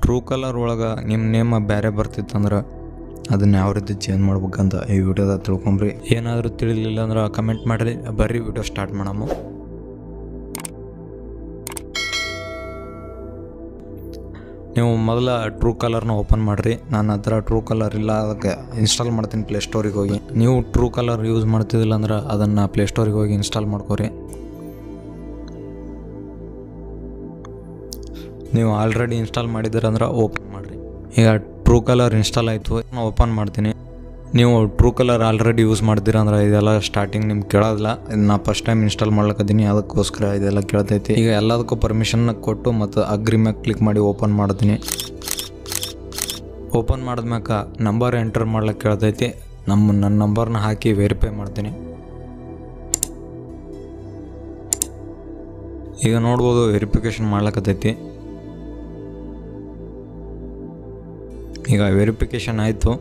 True colour ಒಳಗೆ ನಿಮ್ಮ name ಬೇರೆ ಬರ್ತಿತ್ತಂದ್ರೆ ಅದನ್ನು ಯಾವ ರೀತಿ ಚೇಂಜ್ ಮಾಡ್ಬೇಕಂತ ಈ ವಿಡಿಯೋದಾಗ ತಿಳ್ಕೊಂಬ್ರಿ. ಏನಾದರೂ ತಿಳಿಲಿಲ್ಲ ಅಂದ್ರೆ ಕಮೆಂಟ್ ಮಾಡಿರಿ. ಬರ್ರಿ ವಿಡಿಯೋ ಸ್ಟಾರ್ಟ್ ಮಾಡಮ್ಮ. ನೀವು ಮೊದಲ ಟ್ರೂ ಕಲರ್ನ ಓಪನ್ ಮಾಡಿರಿ. ನನ್ನ ಹತ್ರ ಟ್ರೂ ಕಲರ್ ಇಲ್ಲ, ಅದಕ್ಕೆ ಇನ್ಸ್ಟಾಲ್ ಮಾಡ್ತೀನಿ ಪ್ಲೇಸ್ಟೋರಿಗೆ ಹೋಗಿ. ನೀವು ಟ್ರೂ ಕಲರ್ ಯೂಸ್ ಮಾಡ್ತಿದ್ದಿಲ್ಲ ಅಂದ್ರೆ ಅದನ್ನು ಪ್ಲೇಸ್ಟೋರಿಗೆ ಹೋಗಿ ಇನ್ಸ್ಟಾಲ್ ಮಾಡ್ಕೊರಿ. ನೀವು ಆಲ್ರೆಡಿ ಇನ್ಸ್ಟಾಲ್ ಮಾಡಿದ್ದೀರ ಅಂದ್ರೆ ಓಪನ್ ಮಾಡಿರಿ. ಈಗ ಟ್ರೂ ಕಲರ್ ಇನ್ಸ್ಟಾಲ್ ಆಯಿತು, ನಾನು ಓಪನ್ ಮಾಡ್ತೀನಿ. ನೀವು ಟ್ರೂ ಕಲರ್ ಆಲ್ರೆಡಿ ಯೂಸ್ ಮಾಡ್ತೀರ ಅಂದ್ರೆ ಇದೆಲ್ಲ ಸ್ಟಾರ್ಟಿಂಗ್ ನಿಮ್ಗೆ ಕೇಳೋದಿಲ್ಲ. ನಾ ಫಸ್ಟ್ ಟೈಮ್ ಇನ್ಸ್ಟಾಲ್ ಮಾಡ್ಲಕ್ಕದ್ದೀನಿ, ಅದಕ್ಕೋಸ್ಕರ ಇದೆಲ್ಲ ಕೇಳ್ತೈತಿ. ಈಗ ಎಲ್ಲದಕ್ಕೂ ಪರ್ಮಿಷನ್ ಕೊಟ್ಟು ಮತ್ತು ಅಗ್ರಿ ಮ್ಯಾಗ ಕ್ಲಿಕ್ ಮಾಡಿ ಓಪನ್ ಮಾಡ್ತೀನಿ. ಓಪನ್ ಮಾಡಿದ್ಮ್ಯಾಕ ನಂಬರ್ ಎಂಟರ್ ಮಾಡ್ಲಿಕ್ಕೆ ಕೇಳ್ತೈತಿ. ನನ್ನ ನಂಬರ್ನ ಹಾಕಿ ವೆರಿಫೈ ಮಾಡ್ತೀನಿ. ಈಗ ನೋಡ್ಬೋದು ವೆರಿಫಿಕೇಷನ್ ಮಾಡ್ಲಕ್ಕತ್ತೈತಿ. ಈಗ ವೆರಿಫಿಕೇಷನ್ ಆಯಿತು.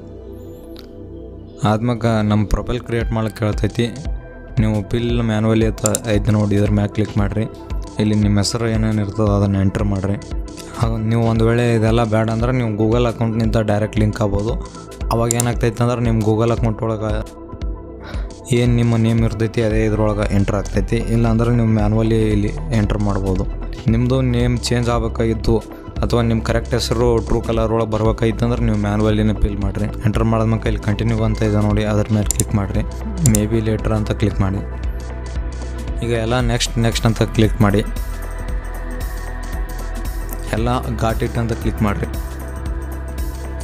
ಆದ್ಮ್ಯಾಗ ನಮ್ಮ ಪ್ರೊಫೈಲ್ ಕ್ರಿಯೇಟ್ ಮಾಡ್ಲಿಕ್ಕೆ ಕೇಳ್ತೈತಿ. ನೀವು ಪಿಲ್ ಮ್ಯಾನ್ಯುವಲಿ ಅಂತ ಐತೆ ನೋಡಿ, ಇದ್ರ ಮ್ಯಾಗ ಕ್ಲಿಕ್ ಮಾಡಿರಿ. ಇಲ್ಲಿ ನಿಮ್ಮ ಹೆಸರು ಏನೇನು ಇರ್ತದೆ ಅದನ್ನು ಎಂಟ್ರ್ ಮಾಡಿರಿ. ನೀವು ಒಂದು ವೇಳೆ ಇದೆಲ್ಲ ಬೇಡ ಅಂದ್ರೆ ನೀವು ಗೂಗಲ್ ಅಕೌಂಟ್ನಿಂದ ಡೈರೆಕ್ಟ್ ಲಿಂಕ್ ಆಗ್ಬೋದು. ಅವಾಗ ಏನಾಗ್ತೈತೆ ಅಂದ್ರೆ ನಿಮ್ಮ ಗೂಗಲ್ ಅಕೌಂಟ್ ಒಳಗೆ ಏನು ನಿಮ್ಮ ನೇಮ್ ಇರ್ತೈತಿ ಅದೇ ಇದ್ರೊಳಗೆ ಎಂಟ್ರ್ ಆಗ್ತೈತಿ. ಇಲ್ಲಾಂದ್ರೆ ನೀವು ಮ್ಯಾನ್ಯುವಲಿ ಇಲ್ಲಿ ಎಂಟ್ರ್ ಮಾಡ್ಬೋದು. ನಿಮ್ಮದು ನೇಮ್ ಚೇಂಜ್ ಆಗಬೇಕಾಗಿತ್ತು ಅಥವಾ ನಿಮ್ಮ ಕರೆಕ್ಟ್ ಹೆಸರು ಟ್ರೂ ಕಲರ್ ಒಳಗೆ ಬರ್ಬೇಕಾಗಿತ್ತು ಅಂದ್ರೆ ನೀವು ಮ್ಯಾನ್ಯುವಲಿನೇ ಫಿಲ್ ಮಾಡಿರಿ. ಎಂಟ್ರ್ ಮಾಡಿದ್ಮೇಲೆ ಇಲ್ಲಿ ಕಂಟಿನ್ಯೂ ಅಂತ ಇದೆ ನೋಡಿ, ಅದ್ರ ಮೇಲೆ ಕ್ಲಿಕ್ ಮಾಡಿರಿ. ಮೇ ಬಿ ಲೇಟರ್ ಅಂತ ಕ್ಲಿಕ್ ಮಾಡಿ. ಈಗ ಎಲ್ಲ ನೆಕ್ಸ್ಟ್ ಅಂತ ಕ್ಲಿಕ್ ಮಾಡಿ. ಎಲ್ಲ ಗಾಟ್ ಇಟ್ ಅಂತ ಕ್ಲಿಕ್ ಮಾಡಿರಿ.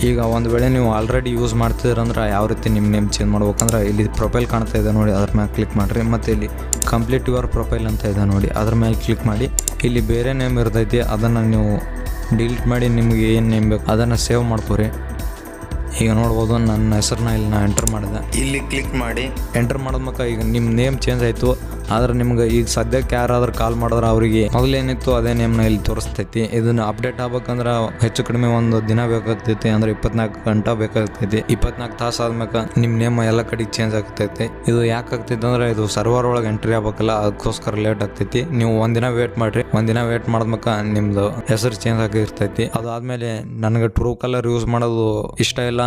ಈಗ ಒಂದು ವೇಳೆ ನೀವು ಆಲ್ರೆಡಿ ಯೂಸ್ ಮಾಡ್ತಿದ್ರಂದ್ರೆ ಯಾವ ರೀತಿ ನಿಮ್ಮ ನೇಮ್ ಚೇಂಜ್ ಮಾಡ್ಬೇಕಂದ್ರೆ ಇಲ್ಲಿ ಪ್ರೊಫೈಲ್ ಕಾಣ್ತಾ ಇದೆ ನೋಡಿ, ಅದ್ರ ಮೇಲೆ ಕ್ಲಿಕ್ ಮಾಡಿರಿ. ಮತ್ತು ಇಲ್ಲಿ ಕಂಪ್ಲೀಟ್ ಯುವರ್ ಪ್ರೊಫೈಲ್ ಅಂತ ಇದೆ ನೋಡಿ, ಅದ್ರ ಮೇಲೆ ಕ್ಲಿಕ್ ಮಾಡಿ. ಇಲ್ಲಿ ಬೇರೆ ನೇಮ್ ಇರ್ತೈತಿ, ಅದನ್ನು ನೀವು ಡಿಲೀಟ್ ಮಾಡಿ ನಿಮಗೆ ಏನು ನೇಮ್ ಬೇಕು ಅದನ್ನು ಸೇವ್ ಮಾಡ್ಕೊರಿ. ಈಗ ನೋಡ್ಬೋದು ನನ್ನ ಹೆಸರನ್ನ ಇಲ್ಲಿ ನಾನು ಎಂಟರ್ ಮಾಡಿದೆ. ಇಲ್ಲಿ ಕ್ಲಿಕ್ ಮಾಡಿ ಎಂಟರ್ ಮಾಡೋದ್ಮಕ್ಕ ಈಗ ನಿಮ್ಮ ನೇಮ್ ಚೇಂಜ್ ಆಯಿತು. ಆದ್ರೆ ನಿಮ್ಗೆ ಈಗ ಸದ್ಯಕ್ಕೆ ಯಾರಾದ್ರೂ ಕಾಲ್ ಮಾಡಿದ್ರೆ ಅವರಿಗೆ ಮೊದಲೇನಿತ್ತು ಅದೇ ನೇಮ್ನ ಇಲ್ಲಿ ತೋರಿಸ್ತೈತಿ. ಇದನ್ನು ಅಪ್ಡೇಟ್ ಆಗ್ಬೇಕಂದ್ರೆ ಹೆಚ್ಚು ಕಡಿಮೆ ಒಂದು ದಿನ ಬೇಕಾಗ್ತೈತಿ, ಅಂದ್ರೆ 24 ಗಂಟೆ ಬೇಕಾಗ್ತೈತಿ. 24 ತಾಸು ಆದ್ಮ್ಯಾಕ ನಿಮ್ಮ ನೇಮ್ ಎಲ್ಲ ಕಡೆಗೆ ಚೇಂಜ್ ಆಗ್ತೈತಿ. ಇದು ಯಾಕೆ ಆಗ್ತೈತಿ ಅಂದ್ರೆ ಇದು ಸರ್ವರ್ ಒಳಗೆ ಎಂಟ್ರಿ ಆಗ್ಬೇಕಲ್ಲ, ಅದಕ್ಕೋಸ್ಕರ ಲೇಟ್ ಆಗ್ತೈತಿ. ನೀವು ಒಂದಿನ ವೇಟ್ ಮಾಡಿರಿ. ಒಂದಿನ ವೇಟ್ ಮಾಡಿದ್ಮ್ಯಾಕ ನಿಮ್ದು ಹೆಸರು ಚೇಂಜ್ ಆಗಿರ್ತೈತಿ. ಅದಾದ್ಮೇಲೆ ನನಗೆ ಟ್ರೂ ಕಲರ್ ಯೂಸ್ ಮಾಡೋದು ಇಷ್ಟ ಇಲ್ಲ,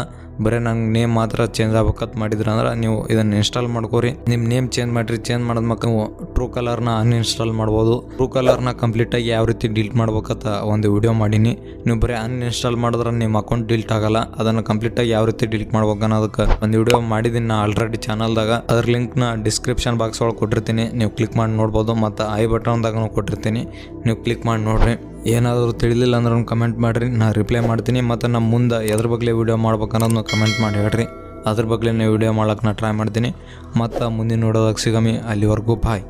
ಬರೀ ನಂಗೆ ನೇಮ್ ಮಾತ್ರ ಚೇಂಜ್ ಆಗ್ಬೇಕಂತ ಮಾಡಿದ್ರೆ ಅಂದ್ರೆ ನೀವು ಇದನ್ನು ಇನ್ಸ್ಟಾಲ್ ಮಾಡ್ಕೋರಿ. ನಿಮ್ಮ ನೇಮ್ ಚೇಂಜ್ ಮಾಡಿರಿ. ಚೇಂಜ್ ಮಾಡಿದ್ಮ್ಯಾಕ ನೀವು ಟ್ರೂ ಕಲರ್ನ ಅನ್ಇನ್ಸ್ಟಾಲ್ ಮಾಡ್ಬೋದು. ಟ್ರೂ ಕಲರ್ನ ಕಂಪ್ಲೀಟಾಗಿ ಯಾವ ರೀತಿ ಡಿಲೀಟ್ ಮಾಡ್ಬೇಕಂತ ಒಂದು ವಿಡಿಯೋ ಮಾಡೀನಿ. ನೀವು ಬರೀ ಅನ್ಇನ್ಸ್ಟಾಲ್ ಮಾಡಿದ್ರೆ ನಿಮ್ಮ ಅಕೌಂಟ್ ಡಿಲೀಟ್ ಆಗಲ್ಲ. ಅದನ್ನು ಕಂಪ್ಲೀಟಾಗಿ ಯಾವ ರೀತಿ ಡಿಲೀಟ್ ಮಾಡ್ಬೇಕು ಅನ್ನೋದಕ್ಕೆ ಒಂದು ವಿಡಿಯೋ ಮಾಡಿದ್ದೀನಿ ನಾ ಆಲ್ರೆಡಿ ಚಾನಲ್ದಾಗ. ಅದ್ರ ಲಿಂಕ್ನ ಡಿಸ್ಕ್ರಿಪ್ಷನ್ ಬಾಕ್ಸ್ ಒಳಗೆ ಕೊಟ್ಟಿರ್ತೀನಿ, ನೀವು ಕ್ಲಿಕ್ ಮಾಡಿ ನೋಡ್ಬೋದು. ಮತ್ತು ಐ ಬಟನ್ದಾಗ ಕೊಟ್ಟಿರ್ತೀನಿ, ನೀವು ಕ್ಲಿಕ್ ಮಾಡಿ ನೋಡಿರಿ. ಏನಾದರೂ ತಿಳಿಲಿಲ್ಲ ಅಂದ್ರೆ ಕಮೆಂಟ್ ಮಾಡಿರಿ, ನಾನು ರಿಪ್ಲೈ ಮಾಡ್ತೀನಿ. ಮತ್ತು ನಮ್ಮ ಮುಂದೆ ಎದ್ರ ಬಗ್ಗೆ ವಿಡಿಯೋ ಮಾಡ್ಬೇಕು ಅನ್ನೋದನ್ನ ಕಮೆಂಟ್ ಮಾಡಿ ಹೇಳ್ರಿ. ಅದ್ರ ಬಗ್ಗೆ ವಿಡಿಯೋ ಮಾಡೋಕೆ ನಾನು ಟ್ರೈ ಮಾಡ್ತೀನಿ. ಮತ್ತು ಮುಂದಿನ ವಿಡಿಯೋದಾಗ ಸಿಗಮಿ. ಅಲ್ಲಿವರೆಗೂ ಬಾಯ್.